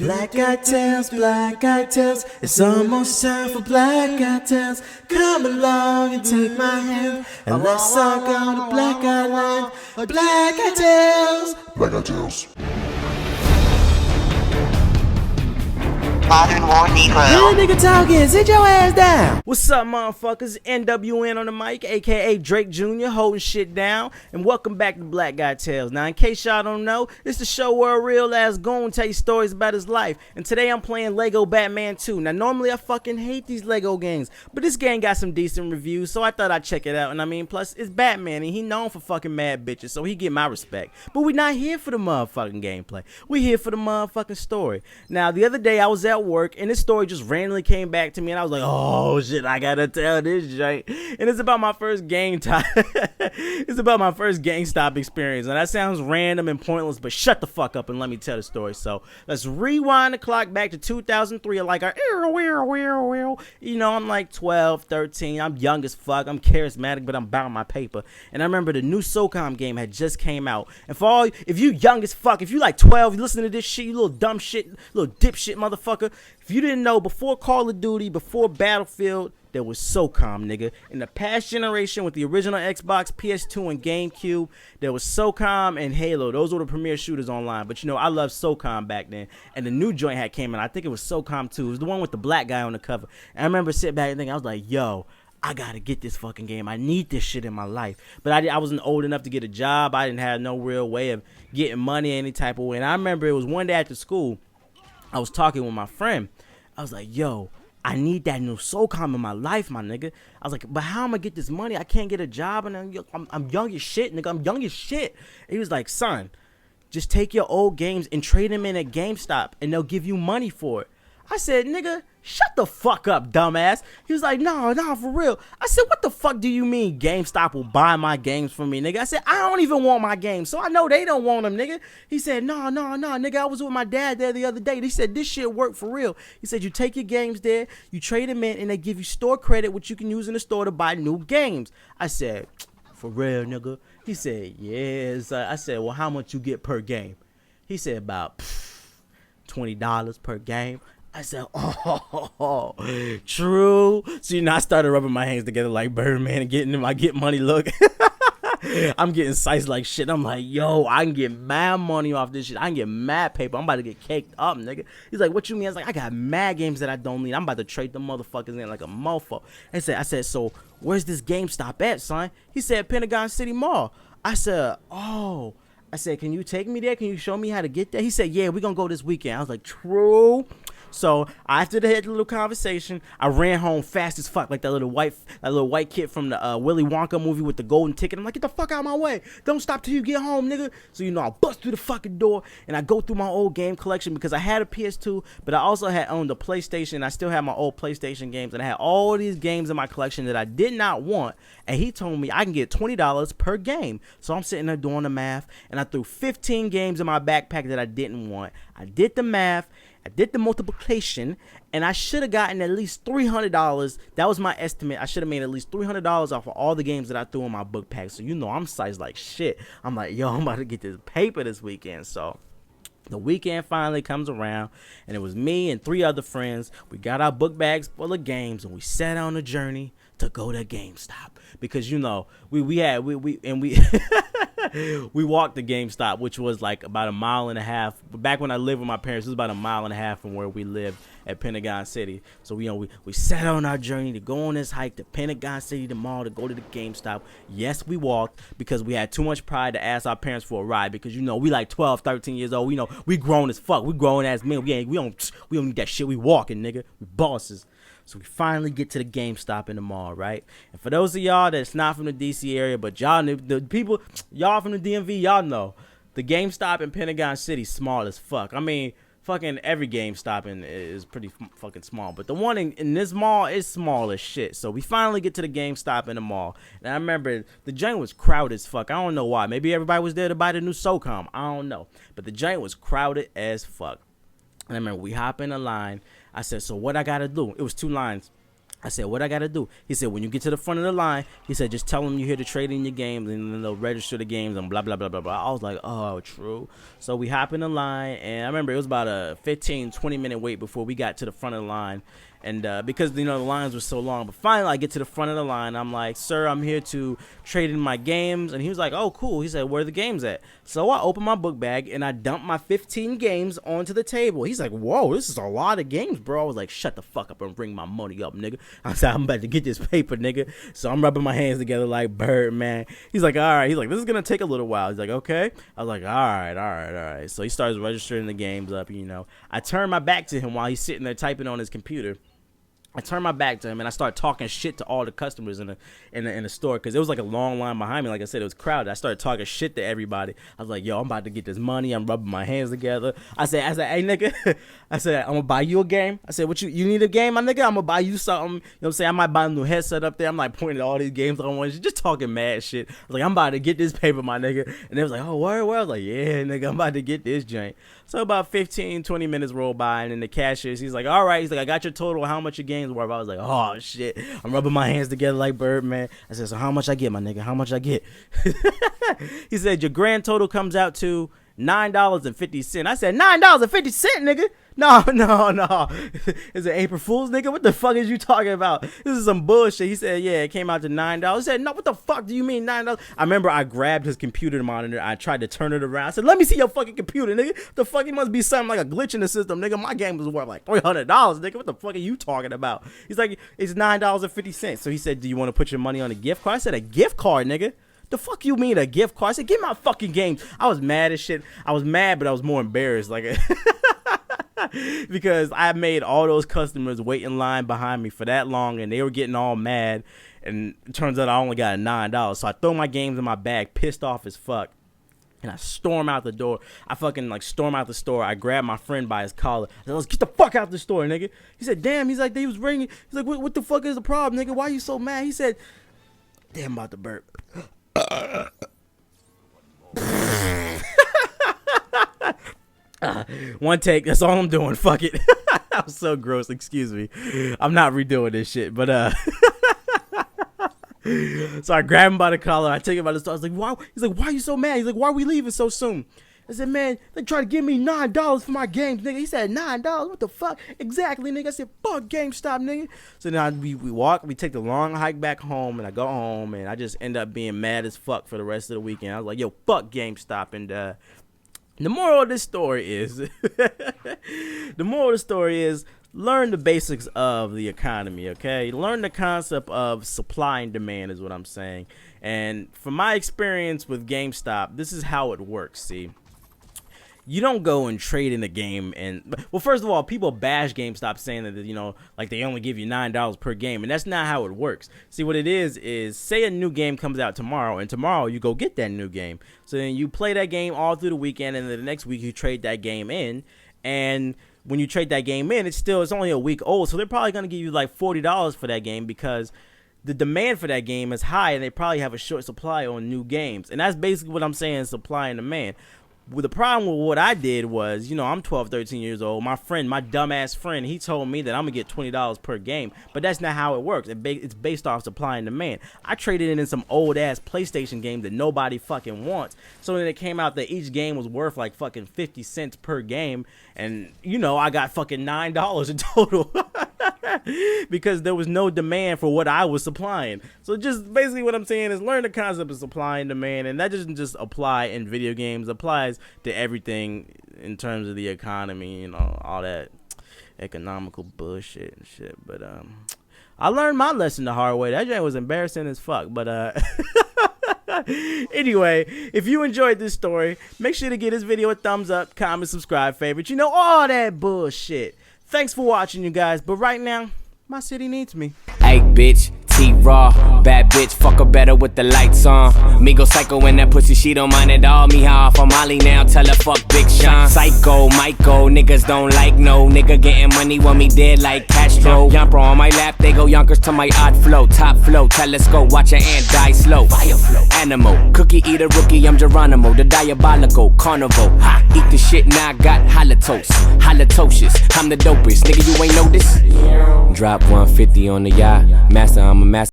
Black eyed tales, it's almost time for black eyed tales. Come along and take my hand, and let's all go to black eyed land. Black eyed tales, black eyed tales. Modern War Negro. Hey, nigga talking, sit your ass down. What's up, motherfuckers? NWN on the mic, aka Drake Jr. holding shit down, and welcome back to Black Guy Tales. Now, in case y'all don't know, it's the show where a real ass goon tell you stories about his life. And today I'm playing Lego Batman 2. Now, normally I fucking hate these Lego games, but this game got some decent reviews, so I thought I'd check it out. And I mean, plus it's Batman, and he known for fucking mad bitches, so he get my respect. But we not here for the motherfucking gameplay. We here for the motherfucking story. Now, the other day I was at work, and this story just randomly came back to me, and I was like, oh shit, I gotta tell this shit. And it's about my first it's about my first GameStop experience. And that sounds random and pointless, but shut the fuck up and let me tell the story. So let's rewind the clock back to 2003. Like you know, I'm like 12, 13. I'm young as fuck. I'm charismatic, but I'm bound my paper. And I remember the new SOCOM game had just came out. And for all, if you young as fuck, if you like 12, you listen to this shit, you little dumb shit, little dipshit motherfucker. If you didn't know, before Call of Duty, before Battlefield, there was SOCOM, nigga. In the past generation, with the original Xbox, PS2, and GameCube, there was SOCOM and Halo. Those were the premier shooters online. But, you know, I loved SOCOM back then. And the new joint had came in. I think it was SOCOM 2. It was the one with the black guy on the cover. And I remember sitting back and thinking, I was like, yo, I gotta get this fucking game. I need this shit in my life. But I wasn't old enough to get a job. I didn't have no real way of getting money any type of way. And I remember it was one day after school, I was talking with my friend. I was like, yo, I need that new SOCOM in my life, my nigga. I was like, but how am I gonna get this money? I can't get a job, and I'm young as shit, nigga. I'm young as shit. And he was like, son, just take your old games and trade them in at GameStop, and they'll give you money for it. I said, nigga, shut the fuck up, dumbass. He was like, no, for real. I said, what the fuck do you mean GameStop will buy my games for me, nigga? I said, I don't even want my games, so I know they don't want them, nigga. He said, no, nigga, I was with my dad there the other day. He said, this shit work for real. He said, you take your games there, you trade them in, and they give you store credit, which you can use in the store to buy new games. I said, for real, nigga? He said, yes. I said, well, how much you get per game? He said, about $20 per game. I said, oh, true. So, you know, I started rubbing my hands together like Birdman and getting my get money look. I'm getting sized like shit. I'm like, yo, I can get mad money off this shit. I can get mad paper. I'm about to get caked up, nigga. He's like, what you mean? I was like, I got mad games that I don't need. I'm about to trade them motherfuckers in like a mofo. I said, so where's this GameStop at, son? He said, Pentagon City Mall. I said, oh. I said, can you take me there? Can you show me how to get there? He said, yeah, we're going to go this weekend. I was like, true. So after the little conversation, I ran home fast as fuck, like that little white kid from the Willy Wonka movie with the golden ticket. I'm like, get the fuck out of my way! Don't stop till you get home, nigga. So you know, I bust through the fucking door and I go through my old game collection because I had a PS2, but I also had owned a PlayStation. I still had my old PlayStation games, and I had all these games in my collection that I did not want. And he told me I can get $20 per game. So I'm sitting there doing the math, and I threw 15 games in my backpack that I didn't want. I did the math. I did the multiplication, and I should have gotten at least $300. That was my estimate. I should have made at least $300 off of all the games that I threw in my book pack. So, you know, I'm sized like shit. I'm like, yo, I'm about to get this paper this weekend. So the weekend finally comes around, and it was me and 3 other friends. We got our book bags full of games, and we set on a journey to go to GameStop because, you know, we we walked to GameStop, which was like about a mile and a half. Back when I lived with my parents, it was about a mile and a half from where we lived at Pentagon City. So we set on our journey to go on this hike to Pentagon City, the mall, to go to the GameStop. Yes, we walked because we had too much pride to ask our parents for a ride because, you know, we like 12, 13 years old. We know we grown as fuck. We grown as men. We don't need that shit. We walking, nigga. We bosses. So we finally get to the GameStop in the mall, right? And for those of y'all that's not from the DC area, but y'all, the people, y'all from the DMV, y'all know the GameStop in Pentagon City small as fuck. I mean, fucking every GameStop is pretty fucking small, but the one in this mall is small as shit. So we finally get to the GameStop in the mall, and I remember the joint was crowded as fuck. I don't know why. Maybe everybody was there to buy the new SOCOM. I don't know, but the joint was crowded as fuck. And I remember we hop in a line. I said, so what I gotta do? It was 2 lines. I said, what I got to do? He said, when you get to the front of the line, he said, just tell them you're here to trade in your games, and then they'll register the games and blah, blah, blah, blah, blah. I was like, oh, true. So we hop in the line, and I remember it was about a 15, 20-minute wait before we got to the front of the line. And because, the lines were so long. But finally, I get to the front of the line. I'm like, sir, I'm here to trade in my games. And he was like, oh, cool. He said, where are the games at? So I opened my book bag, and I dumped my 15 games onto the table. He's like, whoa, this is a lot of games, bro. I was like, shut the fuck up and bring my money up, nigga. I said, I'm about to get this paper, nigga. So I'm rubbing my hands together like Birdman. He's like, all right. He's like, this is going to take a little while. He's like, okay. I was like, all right. So he starts registering the games up, I turn my back to him while he's sitting there typing on his computer. I turned my back to him and I started talking shit to all the customers in the store because it was like a long line behind me. Like I said, it was crowded. I started talking shit to everybody. I was like, yo, I'm about to get this money. I'm rubbing my hands together. I said, hey, nigga, I said, I'm going to buy you a game. I said, what you need a game, my nigga? I'm going to buy you something. You know what I'm saying? I might buy a new headset up there. I'm like pointing at all these games I want. Just talking mad shit. I was like, I'm about to get this paper, my nigga. And they was like, oh, where? I was like, yeah, nigga, I'm about to get this joint. So about 15, 20 minutes roll by, and then the cashier, he's like, all right. He's like, I got your total. How much your game's worth? I was like, oh, shit. I'm rubbing my hands together like Birdman. I said, so how much I get, my nigga? How much I get? He said, your grand total comes out to $9.50. I said, $9.50, nigga? No. Is it April Fool's, nigga? What the fuck is you talking about? This is some bullshit. He said, yeah, it came out to $9. I said, no, what the fuck do you mean $9? I remember I grabbed his computer monitor. I tried to turn it around. I said, let me see your fucking computer, nigga. The fuck, it must be something like a glitch in the system, nigga. My game was worth like $300, nigga. What the fuck are you talking about? He's like, it's $9.50. So he said, do you want to put your money on a gift card? I said, a gift card, nigga? The fuck you mean a gift card? I said, get my fucking games. I was mad as shit. I was mad, but I was more embarrassed. Like, because I made all those customers wait in line behind me for that long, and they were getting all mad. And it turns out I only got $9. So I throw my games in my bag, pissed off as fuck. And I storm out the door. I fucking storm out the store. I grab my friend by his collar. I said, let's get the fuck out the store, nigga. He said, damn. He's like, they was ringing. He's like, what the fuck is the problem, nigga? Why are you so mad? He said, damn, I'm about to burp. One take, that's all I'm doing. Fuck it. That was so gross. Excuse me. I'm not redoing this shit. But so I grab him by the collar. I take him by the store. I was like, "Why?" He's like, "Why are you so mad?" He's like, "Why are we leaving so soon?" I said, "Man, they try to give me $9 for my games, nigga." He said, $9? What the fuck? Exactly, nigga. I said, fuck Gamestop, nigga. So now we walk, we take the long hike back home, and I go home, and I just end up being mad as fuck for the rest of the weekend. I was like, yo, fuck Gamestop. And the moral of this story is, learn the basics of the economy, okay? Learn the concept of supply and demand is what I'm saying. And from my experience with GameStop, this is how it works, see? You don't go and trade in a game and, well, first of all, people bash GameStop saying that, you know, like they only give you $9 per game, and that's not how it works. See, what it is say a new game comes out tomorrow, and tomorrow you go get that new game. So then you play that game all through the weekend, and then the next week you trade that game in, and when you trade that game in, it's only a week old, so they're probably going to give you like $40 for that game because the demand for that game is high, and they probably have a short supply on new games. And that's basically what I'm saying, supply and demand. Well, the problem with what I did was, you know, I'm 12, 13 years old. My friend, my dumbass friend, he told me that I'm going to get $20 per game. But that's not how it works. It's based off supply and demand. I traded in some old-ass PlayStation games that nobody fucking wants. So then it came out that each game was worth like fucking 50 cents per game. And, you know, I got fucking $9 in total. Because there was no demand for what I was supplying. So just basically what I'm saying is learn the concept of supply and demand, and that doesn't just apply in video games. It applies to everything in terms of the economy, you know, all that economical bullshit and shit. But I learned my lesson the hard way. That joint was embarrassing as fuck. But anyway, if you enjoyed this story, make sure to give this video a thumbs up, comment, subscribe, favorite. You know, all that bullshit. Thanks for watching, you guys. But right now, my city needs me. Hey, bitch, TV. raw. Bad bitch, fuck her better with the lights on. Me go psycho when that pussy, she don't mind at all. Me high off on Molly now, tell her fuck Big Sean. Psycho, Michael, niggas don't like no nigga getting money when me dead like Castro. Yamper on my lap, they go Yonkers to my odd flow. Top flow, telescope, watch an ant die slow. Fire flow, animal, cookie eater rookie, I'm Geronimo. The diabolical, carnival, ha, eat the shit, now I got halitosis. I'm the dopest, nigga, you ain't know this? Drop 150 on the yacht, master, I'm a master.